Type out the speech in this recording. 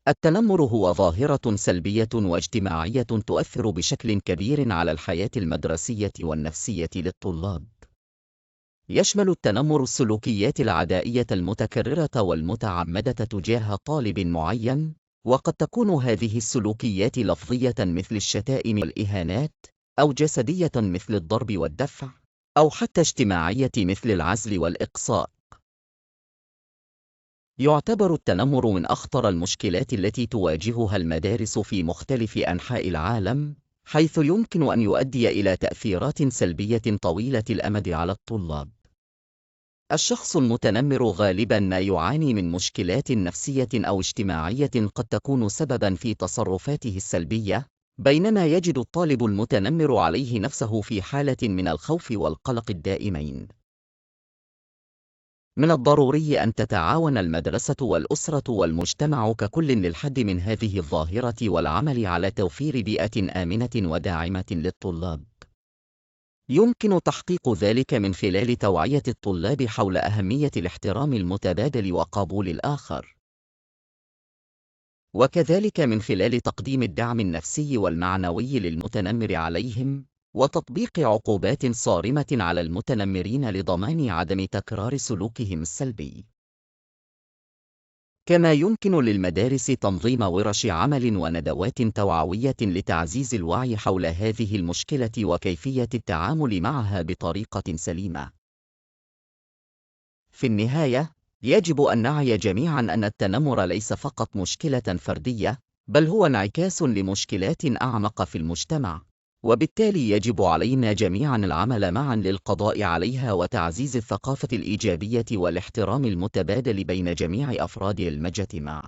التنمر هو ظاهرة سلبية واجتماعية تؤثر بشكل كبير على الحياة المدرسية والنفسية للطلاب. يشمل التنمر السلوكيات العدائية المتكررة والمتعمدة تجاه طالب معين، وقد تكون هذه السلوكيات لفظية مثل الشتائم والإهانات، أو جسدية مثل الضرب والدفع، أو حتى اجتماعية مثل العزل والإقصاء. يعتبر التنمر من أخطر المشكلات التي تواجهها المدارس في مختلف أنحاء العالم، حيث يمكن أن يؤدي إلى تأثيرات سلبية طويلة الأمد على الطلاب. الشخص المتنمر غالباً ما يعاني من مشكلات نفسية أو اجتماعية قد تكون سبباً في تصرفاته السلبية، بينما يجد الطالب المتنمر عليه نفسه في حالة من الخوف والقلق الدائمين. من الضروري أن تتعاون المدرسة والأسرة والمجتمع ككل للحد من هذه الظاهرة والعمل على توفير بيئة آمنة وداعمة للطلاب. يمكن تحقيق ذلك من خلال توعية الطلاب حول أهمية الاحترام المتبادل وقبول الآخر، وكذلك من خلال تقديم الدعم النفسي والمعنوي للمتنمر عليهم، وتطبيق عقوبات صارمة على المتنمرين لضمان عدم تكرار سلوكهم السلبي. كما يمكن للمدارس تنظيم ورش عمل وندوات توعوية لتعزيز الوعي حول هذه المشكلة وكيفية التعامل معها بطريقة سليمة. في النهاية، يجب أن نعي جميعاً أن التنمر ليس فقط مشكلة فردية، بل هو انعكاس لمشكلات أعمق في المجتمع، وبالتالي يجب علينا جميعاً العمل معاً للقضاء عليها وتعزيز الثقافة الإيجابية والاحترام المتبادل بين جميع أفراد المجتمع.